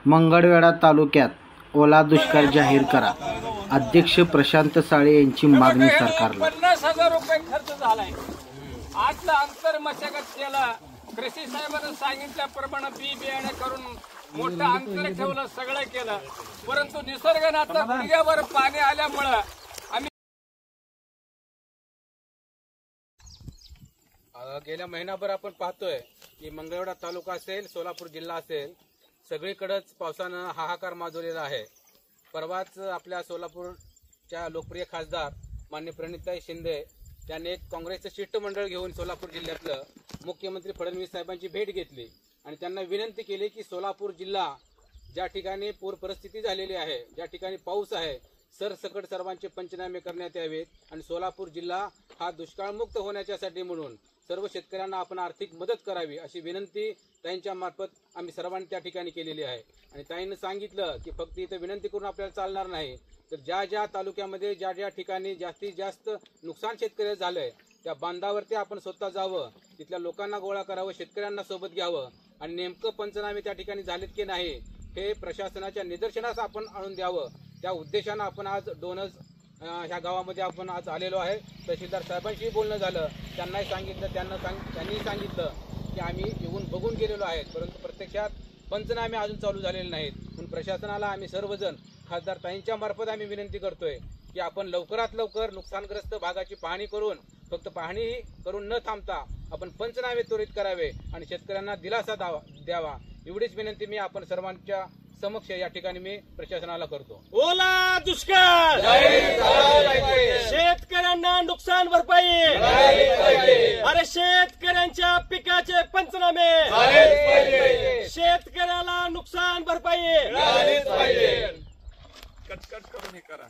मंगळवेढा तालुक्यात ओला दुष्काळ जाहीर करा. अध्यक्ष प्रशांत साळे यांची मागणी सरकारला. 50,000 रुपये खर्च झालाय. आजला अंतर मशागत केला. कृषी साहेबांनी सांगितल्याप्रमाणे बी बियाणे करून मोठं अंतर ठेवलं, सगळं केलं, परंतु निसर्गानं गुडघ्यावर पाणी आल्यामुळं आम्ही गेल्या महिनाभर आपण पाहतोय की मंगळवेढा तालुका असेल, सोलापूर जिल्हा असेल, सगळीकडेच पावसानं हाहाकार माजवलेला आहे. परवाच आपल्या सोलापूरच्या लोकप्रिय खासदार माननीय प्रणिताई शिंदे त्यांनी एक काँग्रेसचं शिष्टमंडळ घेऊन सोलापूर जिल्ह्यातलं मुख्यमंत्री फडणवीस साहेबांची भेट घेतली आणि त्यांना विनंती केली की सोलापूर जिल्हा ज्या ठिकाणी पूर परिस्थिती झालेली आहे, ज्या ठिकाणी पाऊस आहे, सरसकट सर्वांचे पंचनामे करण्यात यावेत आणि सोलापूर जिल्हा हा दुष्काळमुक्त होण्याच्यासाठी म्हणून सर्व शेतकऱ्यांना आपण आर्थिक मदत करावी अशी विनंती ताईंच्या मार्फत आम्ही सर्वांनी त्या ठिकाणी केलेली आहे. आणि ताईंनी सांगितलं की फक्त इथं विनंती करून आपल्याला चालणार नाही, तर ज्या ज्या तालुक्यामध्ये ज्या ज्या ठिकाणी जास्तीत जास्त नुकसान शेतकऱ्याचं झालंय त्या बांधावरती आपण स्वतः जावं, तिथल्या लोकांना गोळा करावं, शेतकऱ्यांना सोबत घ्यावं आणि नेमकं पंचनामे त्या ठिकाणी झालेत की नाही हे प्रशासनाच्या निदर्शनास आपण आणून द्यावं. त्या उद्देशानं आपण आज डोनज ह्या गावामध्ये आपण आज आलेलो आहे. तहसीलदार साहेबांशी बोलणं झालं, त्यांनाही सांगितलं, त्यांनी सांगितलं की आम्ही येऊन बघून गेलेलो आहेत, परंतु प्रत्यक्षात पंचनामे अजून चालू झालेले नाहीत. म्हणून प्रशासनाला आम्ही सर्वजण खासदार ताईंच्या मार्फत आम्ही विनंती करतोय की आपण लवकरात लवकर नुकसानग्रस्त भागाची पाहणी करून, फक्त पाहणी करून न थांबता आपण पंचनामे त्वरित करावे आणि शेतकऱ्यांना दिलासा द्यावा, एवढीच विनंती मी आपण सर्वांच्या समक्ष या ठिकाणी मी प्रशासनाला करतो. ओला दुष्काळ, शेतकऱ्यांना नुकसान भरपाई, अरे शेतकऱ्यांच्या पिकाचे पंचनामे, शेतकऱ्याला नुकसान भरपाई. कटकट करून हे करा.